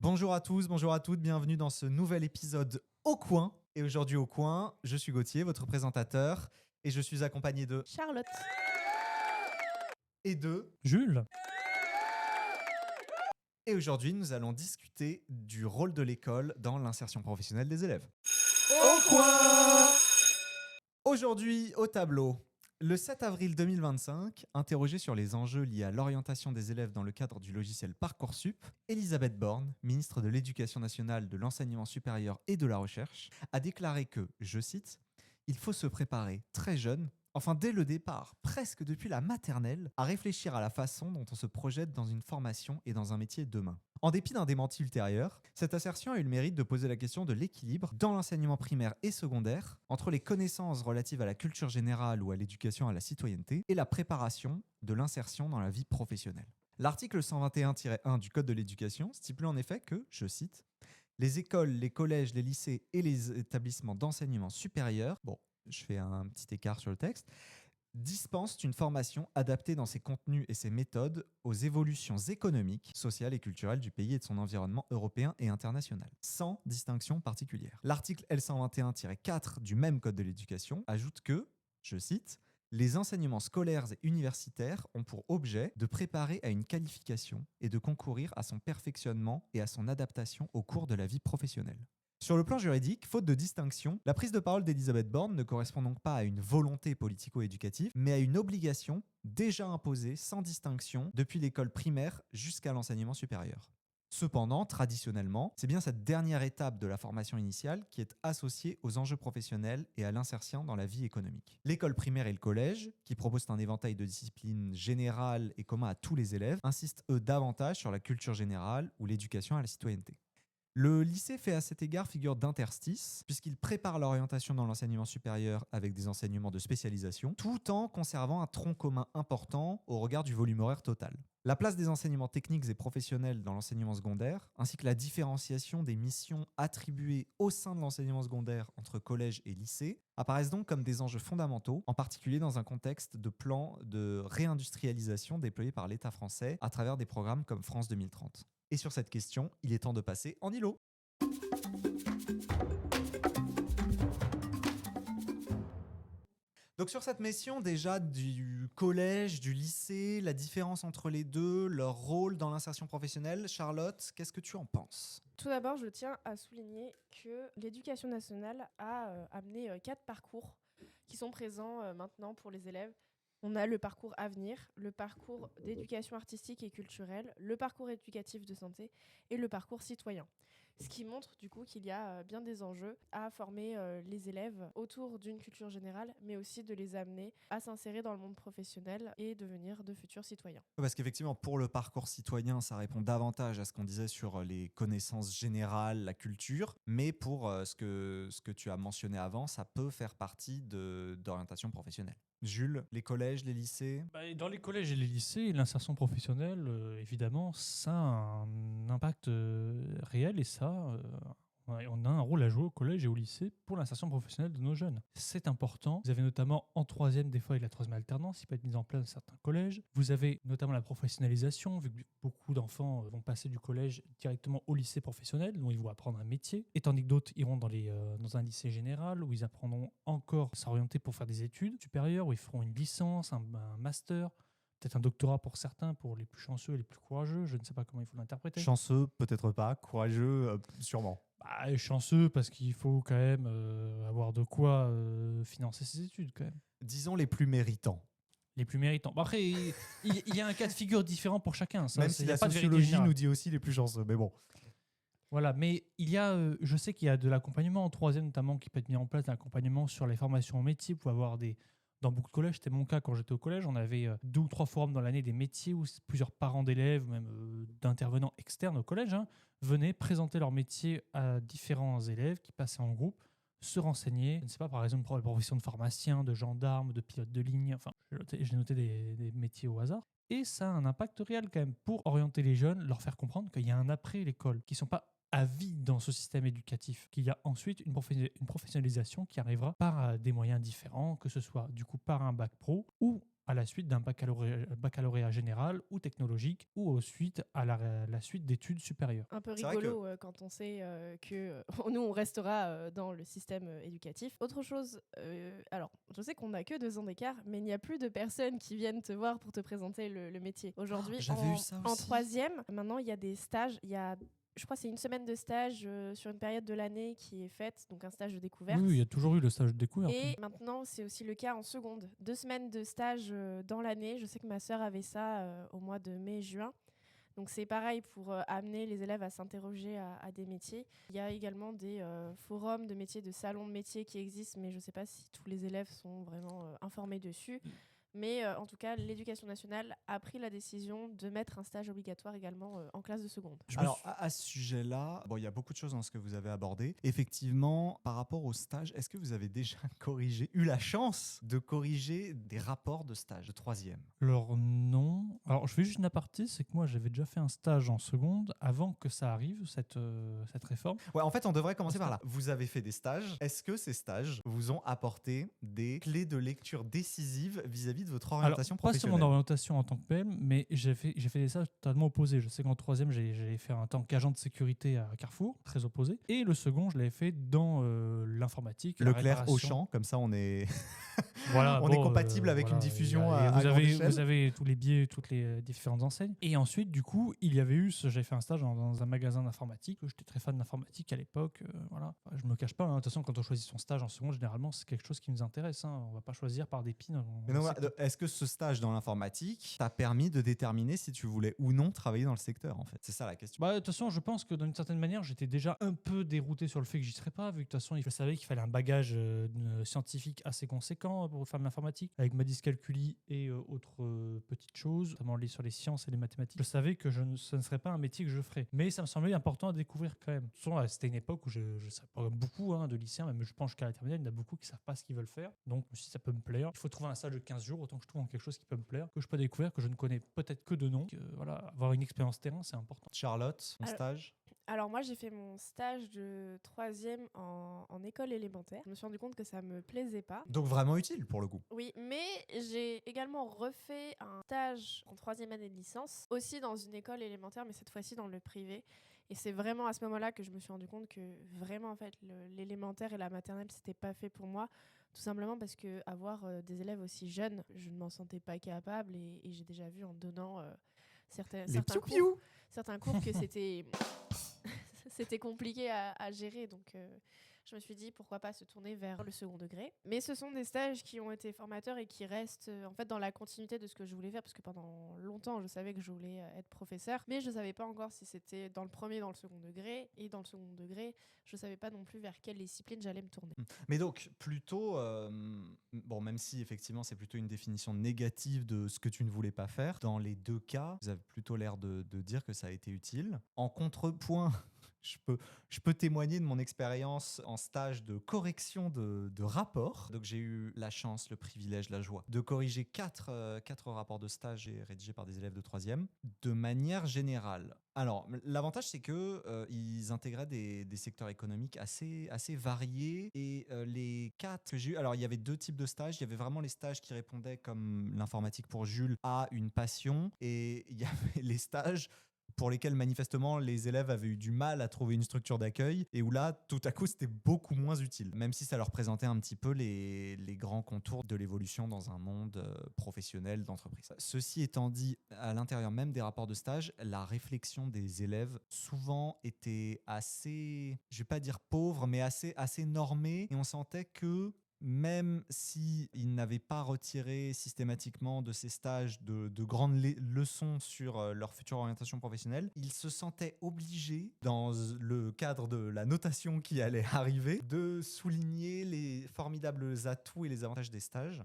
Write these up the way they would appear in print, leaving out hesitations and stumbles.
Bonjour à tous, bonjour à toutes, bienvenue dans ce nouvel épisode Au Coin. Et aujourd'hui au Coin, je suis Gauthier, votre présentateur, et je suis accompagné de Charlotte. et de. Jules. Et aujourd'hui, nous allons discuter du rôle de l'école dans l'insertion professionnelle des élèves. Au Coin. Aujourd'hui, au tableau. Le 7 avril 2025, interrogée sur les enjeux liés à l'orientation des élèves dans le cadre du logiciel Parcoursup, Elisabeth Borne, ministre de l'Éducation nationale, de l'enseignement supérieur et de la recherche, a déclaré que, je cite, « Il faut se préparer très jeune, enfin dès le départ, presque depuis la maternelle, à réfléchir à la façon dont on se projette dans une formation et dans un métier demain. » En dépit d'un démenti ultérieur, cette assertion a eu le mérite de poser la question de l'équilibre dans l'enseignement primaire et secondaire entre les connaissances relatives à la culture générale ou à l'éducation à la citoyenneté et la préparation de l'insertion dans la vie professionnelle. L'article 121-1 du Code de l'éducation stipule en effet que, je cite, « Les écoles, les collèges, les lycées et les établissements d'enseignement supérieur, bon, je fais un petit écart sur le texte, dispensent une formation adaptée dans ses contenus et ses méthodes aux évolutions économiques, sociales et culturelles du pays et de son environnement européen et international, sans distinction particulière. » L'article L121-4 du même Code de l'éducation ajoute que, je cite, « Les enseignements scolaires et universitaires ont pour objet de préparer à une qualification et de concourir à son perfectionnement et à son adaptation au cours de la vie professionnelle. » Sur le plan juridique, faute de distinction, la prise de parole d'Elisabeth Borne ne correspond donc pas à une volonté politico-éducative, mais à une obligation déjà imposée sans distinction depuis l'école primaire jusqu'à l'enseignement supérieur. Cependant, traditionnellement, c'est bien cette dernière étape de la formation initiale qui est associée aux enjeux professionnels et à l'insertion dans la vie économique. L'école primaire et le collège, qui proposent un éventail de disciplines générales et communs à tous les élèves, insistent eux davantage sur la culture générale ou l'éducation à la citoyenneté. Le lycée fait à cet égard figure d'interstice, puisqu'il prépare l'orientation dans l'enseignement supérieur avec des enseignements de spécialisation, tout en conservant un tronc commun important au regard du volume horaire total. La place des enseignements techniques et professionnels dans l'enseignement secondaire, ainsi que la différenciation des missions attribuées au sein de l'enseignement secondaire entre collège et lycée, apparaissent donc comme des enjeux fondamentaux, en particulier dans un contexte de plan de réindustrialisation déployé par l'État français à travers des programmes comme France 2030. Et sur cette question, il est temps de passer en îlot. Donc sur cette mission déjà du collège, du lycée, la différence entre les deux, leur rôle dans l'insertion professionnelle, Charlotte, qu'est-ce que tu en penses ? Tout d'abord, je tiens à souligner que l'Éducation nationale a amené 4 parcours qui sont présents maintenant pour les élèves. On a le parcours Avenir, le parcours d'éducation artistique et culturelle, le parcours éducatif de santé et le parcours citoyen. Ce qui montre du coup qu'il y a bien des enjeux à former les élèves autour d'une culture générale, mais aussi de les amener à s'insérer dans le monde professionnel et devenir de futurs citoyens. Parce qu'effectivement, pour le parcours citoyen, ça répond davantage à ce qu'on disait sur les connaissances générales, la culture, mais pour ce que tu as mentionné avant, ça peut faire partie d'orientation professionnelle. Jules, les collèges, les lycées ? Dans les collèges et les lycées, l'insertion professionnelle, évidemment, ça a un impact réel et on a un rôle à jouer au collège et au lycée pour l'insertion professionnelle de nos jeunes. C'est important. Vous avez notamment en troisième, des fois avec la troisième alternance, qui peut être mise en place dans certains collèges. Vous avez notamment la professionnalisation, vu que beaucoup d'enfants vont passer du collège directement au lycée professionnel, où ils vont apprendre un métier, et tandis que d'autres iront dans un lycée général, où ils apprendront encore à s'orienter pour faire des études supérieures, où ils feront une licence, un master, peut-être un doctorat pour certains, pour les plus chanceux et les plus courageux. Je ne sais pas comment il faut l'interpréter. Chanceux, peut-être pas. Courageux, sûrement. Chanceux parce qu'il faut quand même avoir de quoi financer ses études quand même. Disons les plus méritants. Les plus méritants. Après, il y a un cas de figure différent pour chacun. Ça, même si la pas de vérité sociologie générale. nous dit aussi les plus chanceux, mais bon. Voilà, mais je sais qu'il y a de l'accompagnement en troisième notamment qui peut être mis en place, l'accompagnement sur les formations au métier pour avoir dans beaucoup de collèges, c'était mon cas quand j'étais au collège, on avait 2 ou 3 forums dans l'année des métiers où plusieurs parents d'élèves, même d'intervenants externes au collège, venaient présenter leur métier à différents élèves qui passaient en groupe, se renseigner. Je ne sais pas, par exemple, pour la profession de pharmacien, de gendarme, de pilote de ligne, enfin, j'ai noté des métiers au hasard. Et ça a un impact réel quand même pour orienter les jeunes, leur faire comprendre qu'il y a un après l'école, qui ne sont pas à vie dans ce système éducatif, qu'il y a ensuite une professionnalisation qui arrivera par des moyens différents, que ce soit du coup par un bac pro ou à la suite d'un baccalauréat général ou technologique ou ensuite à la suite d'études supérieures. Un peu C'est vrai rigolo quand on sait que nous, on restera dans le système éducatif. Autre chose, alors, je sais qu'on n'a que 2 ans d'écart, mais il n'y a plus de personnes qui viennent te voir pour te présenter le métier. Aujourd'hui, j'avais eu ça en aussi. 3e, maintenant, il y a des stages. Il y a, je crois, c'est une semaine de stage sur une période de l'année qui est faite, donc un stage de découverte. Oui, il y a toujours eu le stage de découverte. Et maintenant, c'est aussi le cas en seconde. 2 semaines de stage dans l'année. Je sais que ma sœur avait ça au mois de mai-juin. Donc c'est pareil pour amener les élèves à s'interroger à des métiers. Il y a également des forums de métiers, de salons de métiers qui existent, mais je ne sais pas si tous les élèves sont vraiment informés dessus. Mais en tout cas, l'éducation nationale a pris la décision de mettre un stage obligatoire également en classe de seconde. Alors, à ce sujet-là, bon, il y a beaucoup de choses dans ce que vous avez abordé. Effectivement, par rapport au stage, est-ce que vous avez déjà eu la chance de corriger des rapports de stage de 3e? Alors non. Alors je fais juste une aparté, c'est que moi j'avais déjà fait un stage en seconde avant que ça arrive, cette réforme. Ouais, en fait, on devrait commencer par là. Vous avez fait des stages. Est-ce que ces stages vous ont apporté des clés de lecture décisives vis-à-vis de votre orientation Alors, pas sur professionnelle? mon orientation en tant que PM, mais j'ai fait des stages totalement opposés. Je sais qu'en 3e, j'ai fait un temps qu'agent de sécurité à Carrefour, très opposé. Et le second, je l'avais fait dans l'informatique. la Leclerc, réparation. Auchan, comme ça on est, Voilà, on est compatible avec une diffusion et à vous grande avez, échelle. vous avez tous les biais, toutes les différentes enseignes. Et ensuite, du coup, il y avait eu, j'avais fait un stage dans un magasin d'informatique. J'étais très fan d'informatique à l'époque. Voilà. Je me cache pas. De toute façon, quand on choisit son stage en seconde, généralement, c'est quelque chose qui nous intéresse. On va pas choisir par dépit. Mais non, est-ce que ce stage dans l'informatique t'a permis de déterminer si tu voulais ou non travailler dans le secteur, en fait? C'est ça la question. Bah, de toute façon, je pense que d'une certaine manière, j'étais déjà un peu dérouté sur le fait que j'y serais pas, vu que de toute façon, je savais qu'il fallait un bagage scientifique assez conséquent pour faire de l'informatique, avec ma dyscalculie et autres petites choses, notamment sur les sciences et les mathématiques. Je savais que ce ne serait pas un métier que je ferais, mais ça me semblait important à découvrir quand même. De toute façon, c'était une époque où je savais pas beaucoup de lycéens, même je pense jusqu'à la terminale, il y en a beaucoup qui savent pas ce qu'ils veulent faire. Donc, si ça peut me plaire, il faut trouver un stage de 15 jours, autant que je trouve quelque chose qui peut me plaire, que je peux découvrir, que je ne connais peut-être que de nom. Voilà, avoir une expérience terrain, c'est important. Charlotte, son stage? Alors moi, j'ai fait mon stage de 3e en école élémentaire. Je me suis rendu compte que ça me plaisait pas. Donc vraiment utile pour le coup. Oui, mais j'ai également refait un stage en 3e année de licence, aussi dans une école élémentaire, mais cette fois-ci dans le privé. Et c'est vraiment à ce moment-là que je me suis rendu compte que vraiment, en fait, l'élémentaire et la maternelle, c'était pas fait pour moi. Tout simplement parce que avoir des élèves aussi jeunes, je ne m'en sentais pas capable. Et j'ai déjà vu en donnant certains cours que c'était compliqué à gérer. Donc, je me suis dit, pourquoi pas se tourner vers le second degré. Mais ce sont des stages qui ont été formateurs et qui restent en fait dans la continuité de ce que je voulais faire, parce que pendant longtemps, je savais que je voulais être professeur, mais je ne savais pas encore si c'était dans le premier, dans le second degré. Et dans le second degré, je ne savais pas non plus vers quelle discipline j'allais me tourner. Mais donc, plutôt, bon, même si effectivement c'est plutôt une définition négative de ce que tu ne voulais pas faire, dans les deux cas, vous avez plutôt l'air de dire que ça a été utile. En contrepoint, je peux témoigner de mon expérience en stage de correction de rapports. Donc j'ai eu la chance, le privilège, la joie de corriger 4 rapports de stage rédigés par des élèves de 3e de manière générale. Alors, l'avantage, c'est qu'ils intégraient des secteurs économiques assez variés. Et les 4 que j'ai eu, alors il y avait 2 types de stages. Il y avait vraiment les stages qui répondaient, comme l'informatique pour Jules, à une passion. Et il y avait les stages pour lesquels manifestement les élèves avaient eu du mal à trouver une structure d'accueil et où là, tout à coup, c'était beaucoup moins utile, même si ça leur présentait un petit peu les grands contours de l'évolution dans un monde professionnel d'entreprise. Ceci étant dit, à l'intérieur même des rapports de stage, la réflexion des élèves souvent était assez, je vais pas dire pauvre, mais assez normée, et on sentait que même s'ils n'avaient pas retiré systématiquement de ces stages de grandes leçons sur leur future orientation professionnelle, ils se sentaient obligés, dans le cadre de la notation qui allait arriver, de souligner les formidables atouts et les avantages des stages.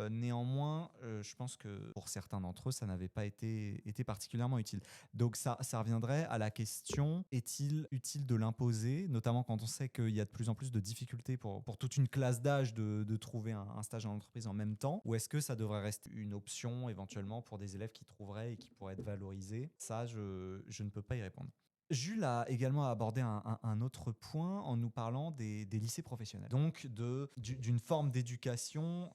Néanmoins, je pense que pour certains d'entre eux, ça n'avait pas été particulièrement utile. Donc ça reviendrait à la question, est-il utile de l'imposer, notamment quand on sait qu'il y a de plus en plus de difficultés pour toute une classe d'âge de trouver un stage en entreprise en même temps, ou est-ce que ça devrait rester une option éventuellement pour des élèves qui trouveraient et qui pourraient être valorisés? Ça, je ne peux pas y répondre. Jules a également abordé un autre point en nous parlant des lycées professionnels. Donc d'une forme d'éducation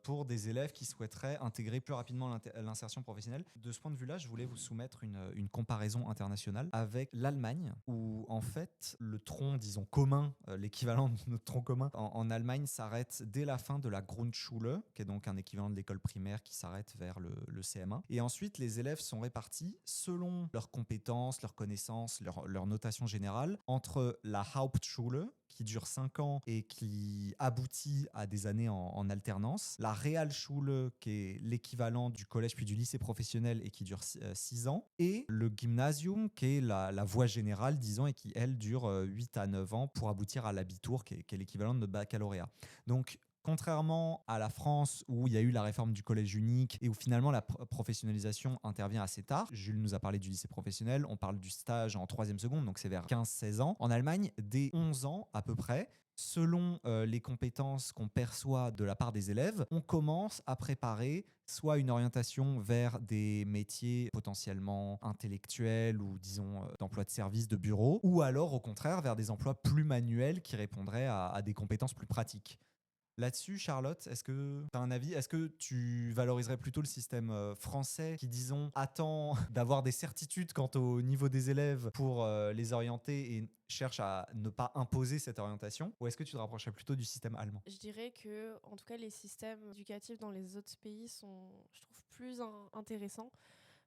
pour des élèves qui souhaiteraient intégrer plus rapidement l'insertion professionnelle. De ce point de vue-là, je voulais vous soumettre une comparaison internationale avec l'Allemagne, où en fait le tronc, disons, commun, l'équivalent de notre tronc commun, en Allemagne s'arrête dès la fin de la Grundschule, qui est donc un équivalent de l'école primaire qui s'arrête vers le CM1. Et ensuite, les élèves sont répartis selon leurs compétences, leurs connaissances, leur notation générale, entre la Hauptschule, qui dure 5 ans et qui aboutit à des années en alternance, la Realschule, qui est l'équivalent du collège puis du lycée professionnel et qui dure 6 ans, et le Gymnasium, qui est la voie générale, disons, et qui, elle, dure 8 à 9 ans pour aboutir à l'Abitur, qui est l'équivalent de notre baccalauréat. Donc, contrairement à la France où il y a eu la réforme du collège unique et où finalement la professionnalisation intervient assez tard, Jules nous a parlé du lycée professionnel, on parle du stage en 3e seconde, donc c'est vers 15-16 ans. En Allemagne, dès 11 ans à peu près, selon les compétences qu'on perçoit de la part des élèves, on commence à préparer soit une orientation vers des métiers potentiellement intellectuels ou disons d'emplois de service, de bureau, ou alors au contraire vers des emplois plus manuels qui répondraient à des compétences plus pratiques. Là-dessus, Charlotte, est-ce que tu as un avis? Est-ce que tu valoriserais plutôt le système français qui, disons, attend d'avoir des certitudes quant au niveau des élèves pour les orienter et cherche à ne pas imposer cette orientation? Ou est-ce que tu te rapprocherais plutôt du système allemand? Je dirais que, en tout cas, les systèmes éducatifs dans les autres pays sont, je trouve, plus intéressants.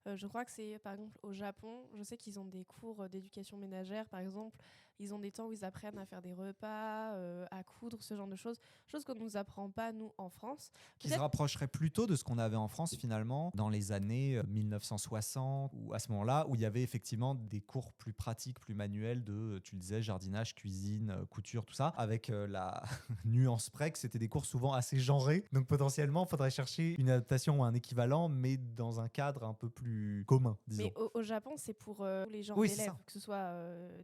Je crois que c'est, par exemple, au Japon, je sais qu'ils ont des cours d'éducation ménagère, par exemple. Ils ont des temps où ils apprennent à faire des repas, à coudre, ce genre de choses. Choses qu'on ne nous apprend pas, nous, en France. Qui se rapprocherait plutôt de ce qu'on avait en France, finalement, dans les années 1960, ou à ce moment-là, où il y avait effectivement des cours plus pratiques, plus manuels de, tu le disais, jardinage, cuisine, couture, tout ça, avec la nuance près que c'était des cours souvent assez genrés. Donc potentiellement, il faudrait chercher une adaptation ou un équivalent, mais dans un cadre un peu plus commun, disons. Mais au Japon, c'est pour tous les genres Oui, c'est d'élèves, ça. que ce soit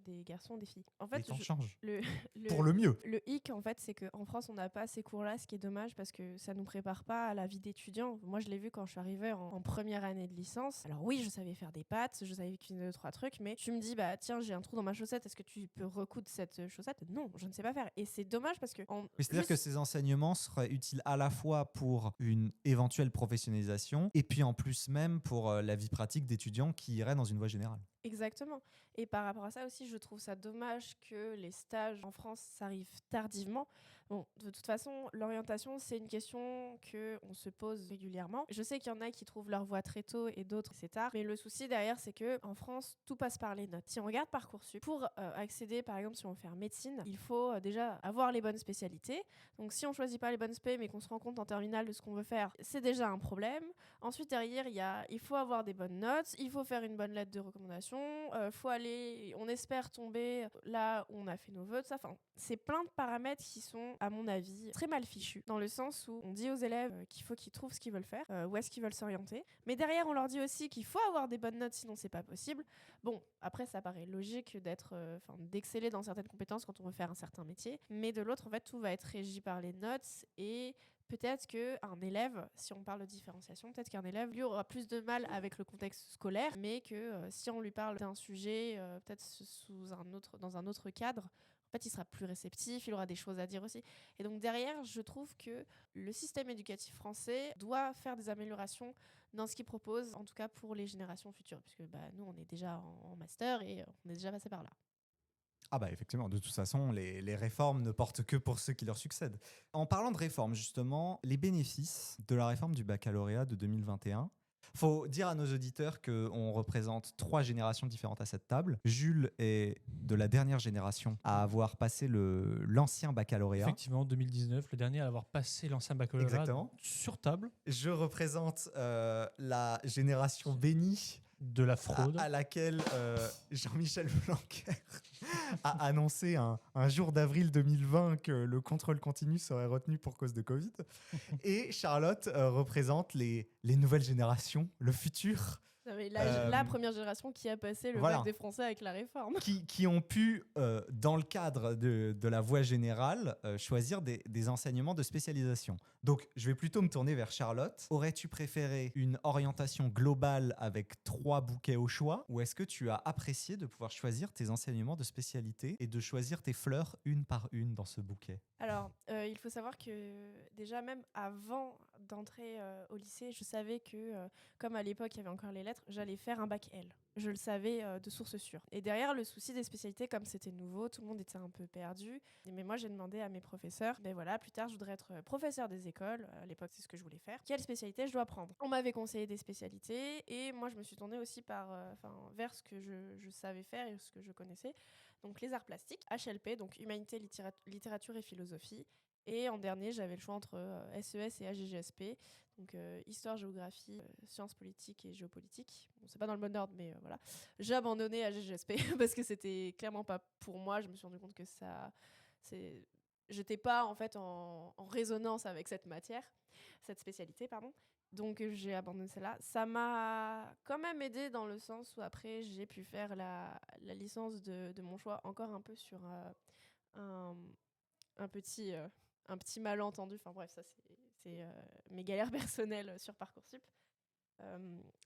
des garçons, des filles. En fait, Les temps changent. le, Pour le mieux. le hic, en fait, c'est qu'en France, on n'a pas ces cours-là, ce qui est dommage parce que ça nous prépare pas à la vie d'étudiant. Moi, je l'ai vu quand je suis arrivée en première année de licence. Alors oui, je savais faire des pâtes, je savais cuisiner 2-3 trucs, mais tu me dis, bah tiens, j'ai un trou dans ma chaussette, est-ce que tu peux recoudre cette chaussette? Non, je ne sais pas faire. Et c'est dommage parce que... C'est-à-dire que ces enseignements seraient utiles à la fois pour une éventuelle professionnalisation et puis en plus même pour la vie pratique d'étudiants qui iraient dans une voie générale. Exactement. Et par rapport à ça aussi, je trouve ça dommage que les stages en France s'arrivent tardivement. Bon, de toute façon, l'orientation, c'est une question qu'on se pose régulièrement. Je sais qu'il y en a qui trouvent leur voie très tôt et d'autres c'est tard. Mais le souci derrière, c'est qu'en France, tout passe par les notes. Si on regarde Parcoursup, pour accéder, par exemple, si on veut faire médecine, il faut déjà avoir les bonnes spécialités. Donc si on choisit pas les bonnes spé, mais qu'on se rend compte en terminale de ce qu'on veut faire, c'est déjà un problème. Ensuite, derrière, il faut avoir des bonnes notes, il faut faire une bonne lettre de recommandation, faut aller, on espère tomber là où on a fait nos vœux, ça. Enfin, c'est plein de paramètres qui sont, à mon avis, très mal fichus, dans le sens où on dit aux élèves qu'il faut qu'ils trouvent ce qu'ils veulent faire, où est-ce qu'ils veulent s'orienter, mais derrière, on leur dit aussi qu'il faut avoir des bonnes notes, sinon c'est pas possible. Bon, après, ça paraît logique d'exceller dans certaines compétences quand on veut faire un certain métier, mais de l'autre, en fait, tout va être régi par les notes et peut-être qu'un élève, si on parle de différenciation, peut-être qu'un élève, lui, aura plus de mal avec le contexte scolaire, mais que si on lui parle d'un sujet, peut-être dans un autre cadre, en fait, il sera plus réceptif, il aura des choses à dire aussi. Et donc derrière, je trouve que le système éducatif français doit faire des améliorations dans ce qu'il propose, en tout cas pour les générations futures, puisque nous, on est déjà en master et on est déjà passé par là. Ah bah effectivement, de toute façon, les réformes ne portent que pour ceux qui leur succèdent. En parlant de réforme, justement, les bénéfices de la réforme du baccalauréat de 2021, faut dire à nos auditeurs qu'on représente 3 générations différentes à cette table. Jules est de la dernière génération à avoir passé l'ancien baccalauréat. Effectivement, 2019, le dernier à avoir passé l'ancien baccalauréat. Exactement. Sur table. Je représente la génération bénie de la fraude à laquelle Jean-Michel Blanquer a annoncé un jour d'avril 2020 que le contrôle continu serait retenu pour cause de Covid. Et Charlotte représente les nouvelles générations, le futur, Non, mais Euh, la première génération qui a passé le voilà. bac des Français avec la réforme. qui ont pu, dans le cadre de la voie générale, choisir des enseignements de spécialisation. Donc, je vais plutôt me tourner vers Charlotte. Aurais-tu préféré une orientation globale avec 3 bouquets au choix, ou est-ce que tu as apprécié de pouvoir choisir tes enseignements de spécialité et de choisir tes fleurs une par une dans ce bouquet? Alors, il faut savoir que déjà, même avant d'entrer au lycée, je savais que, comme à l'époque, il y avait encore les lettres, j'allais faire un bac L. Je le savais de source sûre. Et derrière, le souci des spécialités, comme c'était nouveau, tout le monde était un peu perdu. Mais moi, j'ai demandé à mes professeurs, ben voilà, plus tard, je voudrais être professeur des écoles. À l'époque, c'est ce que je voulais faire. Quelle spécialité je dois prendre? On m'avait conseillé des spécialités et moi, je me suis tournée aussi vers ce que je savais faire et ce que je connaissais. Donc les arts plastiques, HLP, donc humanité, littérature et philosophie. Et en dernier, j'avais le choix entre SES et AGGSP, donc histoire, géographie, sciences politiques et géopolitique. Bon, c'est pas dans le bon ordre, mais voilà. J'ai abandonné AGGSP parce que c'était clairement pas pour moi. Je me suis rendu compte que j'étais pas en fait en résonance avec cette spécialité, pardon. Donc j'ai abandonné celle-là. Ça m'a quand même aidé dans le sens où après j'ai pu faire la licence de mon choix encore un peu sur un, un petit malentendu. Enfin bref, ça c'est mes galères personnelles sur Parcoursup.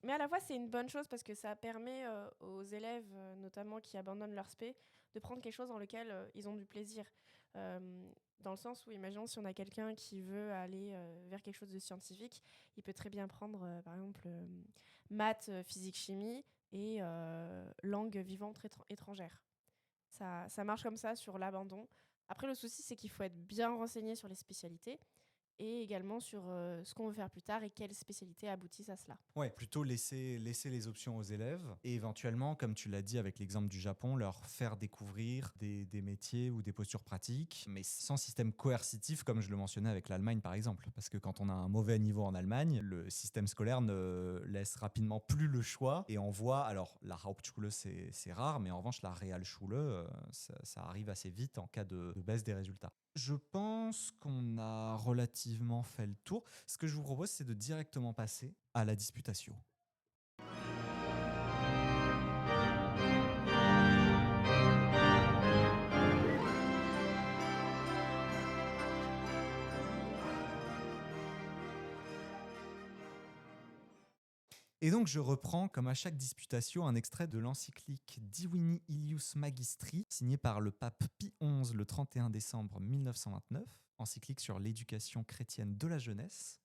Mais à la fois c'est une bonne chose parce que ça permet aux élèves, notamment qui abandonnent leur spé, de prendre quelque chose dans lequel ils ont du plaisir. Dans le sens où, imaginons, si on a quelqu'un qui veut aller vers quelque chose de scientifique, il peut très bien prendre, par exemple, maths, physique, chimie et langue vivante étrangère. Ça marche comme ça sur l'abandon. Après, le souci, c'est qu'il faut être bien renseigné sur les spécialités et également sur ce qu'on veut faire plus tard et quelles spécialités aboutissent à cela. Ouais, plutôt laisser les options aux élèves et éventuellement, comme tu l'as dit avec l'exemple du Japon, leur faire découvrir des métiers ou des postures pratiques, mais sans système coercitif comme je le mentionnais avec l'Allemagne par exemple. Parce que quand on a un mauvais niveau en Allemagne, le système scolaire ne laisse rapidement plus le choix et on voit, alors la Hauptschule c'est rare, mais en revanche la Realschule, ça arrive assez vite en cas de baisse des résultats. Je pense qu'on a relativement fait le tour. Ce que je vous propose, c'est de directement passer à la disputation. Et donc, je reprends, comme à chaque disputation, un extrait de l'encyclique Divini Ilius Magistri, signé par le pape Pie XI le 31 décembre 1929, encyclique sur l'éducation chrétienne de la jeunesse.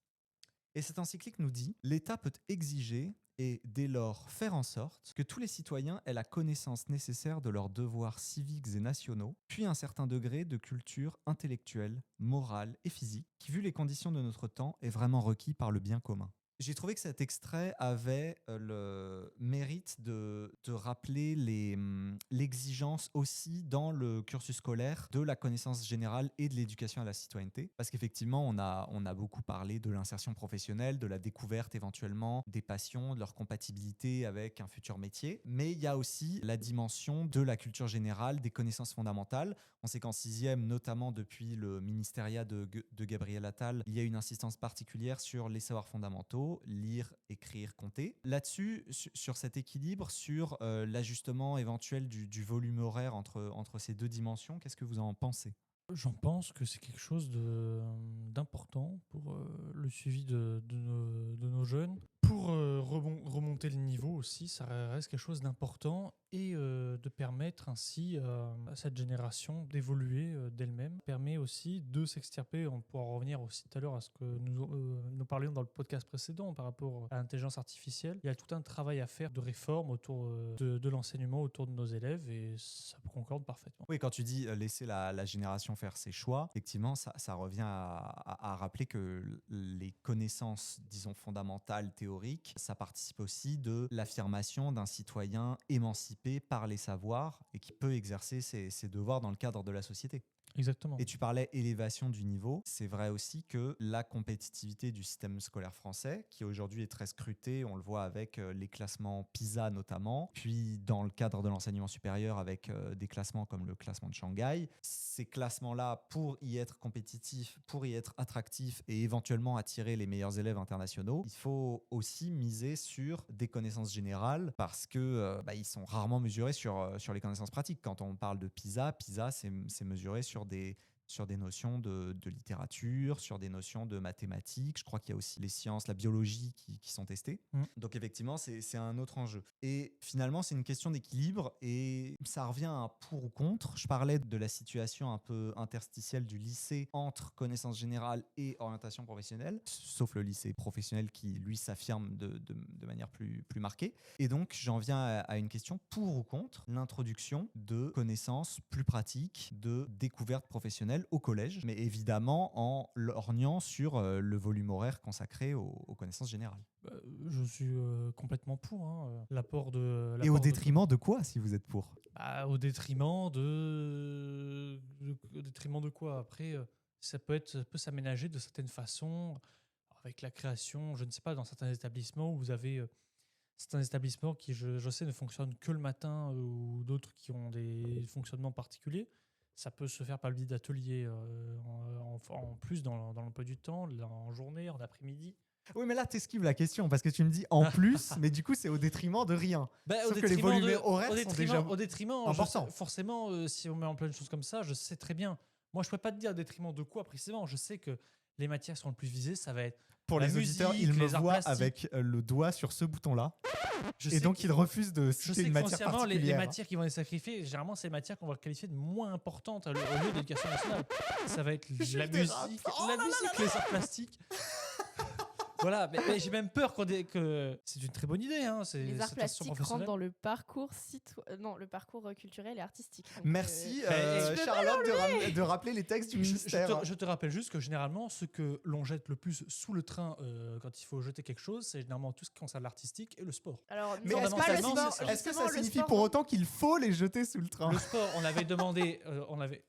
Et cette encyclique nous dit « L'État peut exiger et, dès lors, faire en sorte que tous les citoyens aient la connaissance nécessaire de leurs devoirs civiques et nationaux, puis un certain degré de culture intellectuelle, morale et physique, qui, vu les conditions de notre temps, est vraiment requis par le bien commun. » J'ai trouvé que cet extrait avait le mérite de rappeler l'exigence aussi dans le cursus scolaire de la connaissance générale et de l'éducation à la citoyenneté. Parce qu'effectivement, on a beaucoup parlé de l'insertion professionnelle, de la découverte éventuellement des passions, de leur compatibilité avec un futur métier. Mais il y a aussi la dimension de la culture générale, des connaissances fondamentales. On sait qu'en 6e, notamment depuis le ministériat de Gabriel Attal, il y a une insistance particulière sur les savoirs fondamentaux, lire, écrire, compter. Là-dessus, sur cet équilibre, sur l'ajustement éventuel du volume horaire entre ces deux dimensions, qu'est-ce que vous en pensez ? J'en pense que c'est quelque chose d'important pour le suivi de nos jeunes. Pour remonter le niveau aussi, ça reste quelque chose d'important et de permettre ainsi à cette génération d'évoluer d'elle-même. Permet aussi de s'extirper, on pourra revenir aussi tout à l'heure à ce que nous parlions dans le podcast précédent par rapport à l'intelligence artificielle. Il y a tout un travail à faire de réforme autour de l'enseignement autour de nos élèves et ça concorde parfaitement. Oui, quand tu dis laisser la génération faire ses choix, effectivement, ça revient à rappeler que les connaissances, disons, fondamentales, théoriques, ça participe aussi de l'affirmation d'un citoyen émancipé par les savoirs et qui peut exercer ses devoirs dans le cadre de la société. Exactement. Et tu parlais élévation du niveau. C'est vrai aussi que la compétitivité du système scolaire français, qui aujourd'hui est très scruté, on le voit avec les classements PISA notamment, puis dans le cadre de l'enseignement supérieur avec des classements comme le classement de Shanghai. Ces classements-là, pour y être compétitifs, pour y être attractifs et éventuellement attirer les meilleurs élèves internationaux, il faut aussi aussi miser sur des connaissances générales parce que ils sont rarement mesurés sur les connaissances pratiques. Quand on parle de PISA, c'est mesuré sur des notions de littérature, sur des notions de mathématiques. Je crois qu'il y a aussi les sciences, la biologie qui sont testées. Donc effectivement, c'est un autre enjeu. Et finalement, c'est une question d'équilibre et ça revient à un pour ou contre. Je parlais de la situation un peu interstitielle du lycée entre connaissances générales et orientation professionnelle, sauf le lycée professionnel qui, lui, s'affirme de manière plus marquée. Et donc, j'en viens à une question pour ou contre l'introduction de connaissances plus pratiques, de découvertes professionnelles au collège, mais évidemment en lorgnant sur le volume horaire consacré aux connaissances générales. Je suis complètement pour l'apport de. Et au détriment de quoi, si vous êtes pour ? Au détriment au détriment de quoi ? Après, ça peut s'aménager de certaines façons avec la création, je ne sais pas, dans certains établissements où vous avez certains établissements qui, je sais, ne fonctionnent que le matin ou d'autres qui ont des fonctionnements particuliers. Ça peut se faire par le biais d'ateliers en plus dans l'emploi du temps, en journée, en après-midi. Oui, mais là, t'esquives la question parce que tu me dis en plus, mais du coup, c'est au détriment de rien. Sauf que les volumes horaires sont déjà importants. Forcément, si on met en place une chose comme ça, je sais très bien. Moi, je ne peux pas te dire au détriment de quoi précisément. Je sais que les matières seront le plus visées, ça va être pour la les musique, auditeurs, il me les arts voit plastiques. avec le doigt sur ce bouton-là. Je Et sais donc, il refuse de Je citer sais une que matière foncièrement, les particulière. matières qui vont être sacrifiées, généralement, c'est les matières qu'on va qualifier de moins importantes au lieu de l'éducation nationale. Ça va être la musique, les arts plastiques. Voilà, mais j'ai même peur que c'est une très bonne idée. Les arts plastiques rentrent dans le parcours le parcours culturel et artistique. Donc, merci Charlotte de rappeler les textes du ministère. Je te rappelle juste que généralement, ce que l'on jette le plus sous le train quand il faut jeter quelque chose, c'est généralement tout ce qui concerne l'artistique et le sport. Alors, mais est-ce que ça signifie pour autant qu'il faut les jeter sous le train ? Le sport, on avait demandé,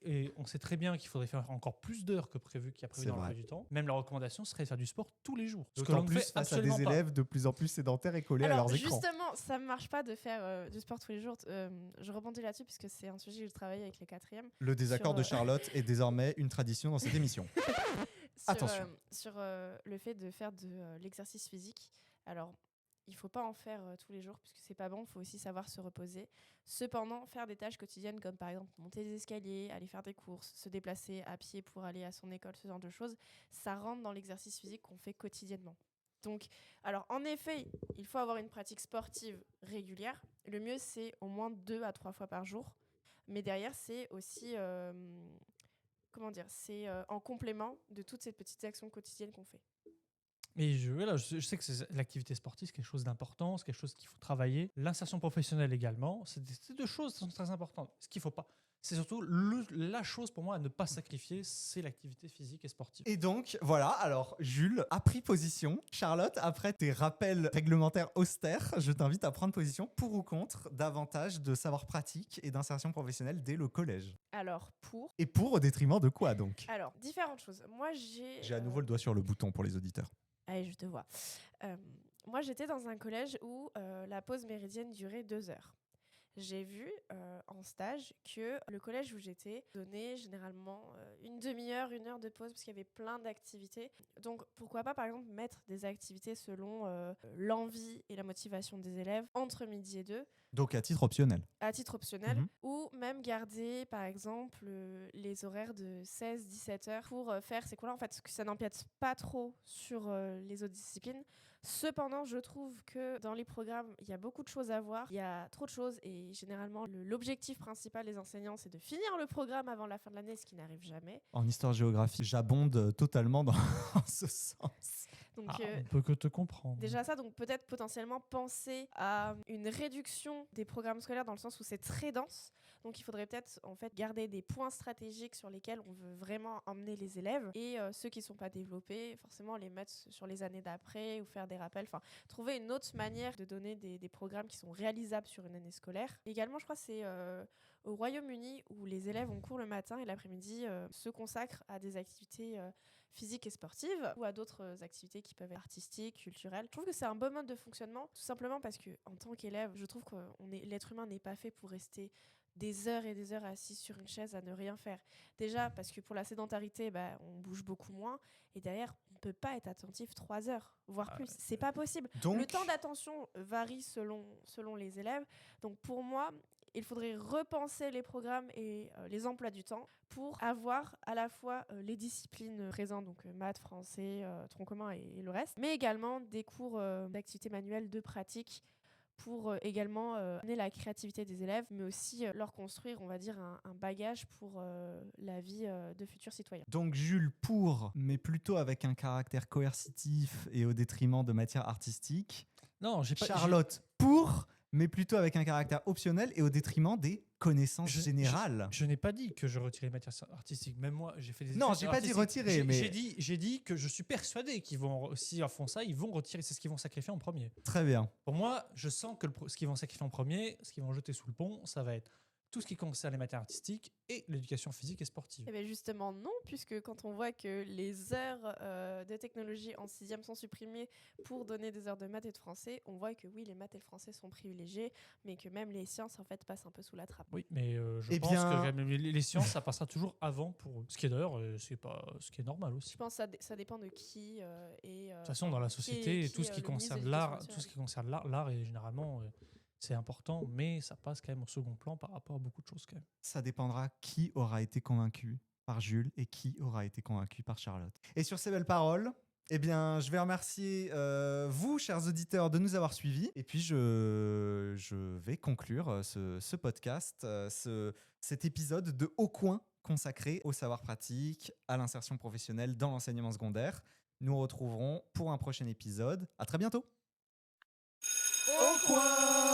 et on sait très bien qu'il faudrait faire encore plus d'heures qu'il y a prévu dans l'emploi du temps. Même la recommandation serait de faire du sport tous les jours. D'autant plus face à des élèves de plus en plus sédentaires et collés à leurs écrans. Justement, ça ne marche pas de faire du sport tous les jours. Je rebondis là-dessus puisque c'est un sujet que je travaille avec les quatrièmes. Le désaccord de Charlotte est désormais une tradition dans cette émission. Attention. Sur le fait de faire de l'exercice physique. Alors, il ne faut pas en faire tous les jours puisque c'est pas bon. Il faut aussi savoir se reposer. Cependant, faire des tâches quotidiennes comme par exemple monter des escaliers, aller faire des courses, se déplacer à pied pour aller à son école, ce genre de choses, ça rentre dans l'exercice physique qu'on fait quotidiennement. Donc, alors en effet, il faut avoir une pratique sportive régulière. Le mieux, c'est au moins 2 à 3 fois par jour. Mais derrière, c'est aussi, c'est en complément de toutes ces petites actions quotidiennes qu'on fait. Mais je sais que l'activité sportive, c'est quelque chose d'important, c'est quelque chose qu'il faut travailler. L'insertion professionnelle également, c'est deux choses qui sont très importantes. Ce qu'il ne faut pas, c'est surtout la chose pour moi à ne pas sacrifier, c'est l'activité physique et sportive. Et donc, voilà, alors Jules a pris position. Charlotte, après tes rappels réglementaires austères, je t'invite à prendre position pour ou contre davantage de savoir pratique et d'insertion professionnelle dès le collège. Alors, pour. Et pour au détriment de quoi donc ? Alors, différentes choses. Moi, j'ai à nouveau le doigt sur le bouton pour les auditeurs. Allez, je te vois. Moi, j'étais dans un collège où la pause méridienne durait 2 heures. J'ai vu en stage que le collège où j'étais donnait généralement une demi-heure, 1 heure de pause parce qu'il y avait plein d'activités. Donc pourquoi pas par exemple mettre des activités selon l'envie et la motivation des élèves entre midi et 2. Donc à titre optionnel. À titre optionnel. Ou même garder par exemple les horaires de 16-17 heures pour faire ces cours-là. En fait, que ça n'empiète pas trop sur les autres disciplines. Cependant, je trouve que dans les programmes, il y a beaucoup de choses à voir. Il y a trop de choses et généralement, l'objectif principal des enseignants, c'est de finir le programme avant la fin de l'année, ce qui n'arrive jamais. En histoire-géographie, j'abonde totalement dans ce sens. Donc, on peut que te comprendre. Déjà ça, donc peut-être potentiellement penser à une réduction des programmes scolaires dans le sens où c'est très dense. Donc il faudrait peut-être en fait garder des points stratégiques sur lesquels on veut vraiment emmener les élèves et ceux qui ne sont pas développés, forcément les mettre sur les années d'après ou faire des rappels. Enfin, trouver une autre manière de donner des programmes qui sont réalisables sur une année scolaire. Également, je crois que c'est au Royaume-Uni où les élèves ont cours le matin et l'après-midi se consacrent à des activités physiques et sportives ou à d'autres activités qui peuvent être artistiques, culturelles. Je trouve que c'est un bon mode de fonctionnement, tout simplement parce que en tant qu'élève, je trouve que l'être humain n'est pas fait pour rester des heures et des heures assis sur une chaise à ne rien faire. Déjà, parce que pour la sédentarité, on bouge beaucoup moins. Et derrière, on ne peut pas être attentif 3 heures, voire plus. C'est pas possible. Donc, Le temps d'attention varie selon les élèves. Donc pour moi, il faudrait repenser les programmes et les emplois du temps pour avoir à la fois les disciplines présentes, donc maths, français, tronc commun et le reste, mais également des cours d'activité manuelle, de pratique, pour également amener la créativité des élèves, mais aussi leur construire, on va dire, un bagage pour la vie de futurs citoyens. donc Jules pour, mais plutôt avec un caractère coercitif et au détriment de matières artistiques. Non, j'ai pas. Charlotte pour, mais plutôt avec un caractère optionnel et au détriment des connaissances générales. Je n'ai pas dit que je retirais les matières artistiques. Même moi, j'ai fait des Non, études j'ai pas dit artistiques. retirer, mais J'ai dit que je suis persuadé qu'ils vont, s'ils font ça, ils vont retirer. C'est ce qu'ils vont sacrifier en premier. très bien. Pour moi, je sens que ce qu'ils vont sacrifier en premier, ce qu'ils vont jeter sous le pont, ça va être tout ce qui concerne les matières artistiques et l'éducation physique et sportive. Eh bien justement non, puisque quand on voit que les heures de technologie en 6e sont supprimées pour donner des heures de maths et de français, on voit que oui, les maths et le français sont privilégiés, mais que même les sciences en fait passent un peu sous la trappe. Oui, mais je Eh pense bien- que quand même les sciences, ça passera toujours avant pour eux. Ce qui est d'ailleurs, c'est pas ce qui est normal aussi. Je pense que ça dépend de qui et De toute façon, dans la société, tout ce qui concerne l'art, l'art est généralement c'est important, mais ça passe quand même au second plan par rapport à beaucoup de choses quand même. Ça dépendra qui aura été convaincu par Jules et qui aura été convaincu par Charlotte. Et sur ces belles paroles, eh bien, je vais remercier vous, chers auditeurs, de nous avoir suivis. Et puis, je vais conclure ce podcast, cet épisode de Au Coin consacré au savoir pratique, à l'insertion professionnelle dans l'enseignement secondaire. Nous retrouverons pour un prochain épisode. À très bientôt. Au Coin!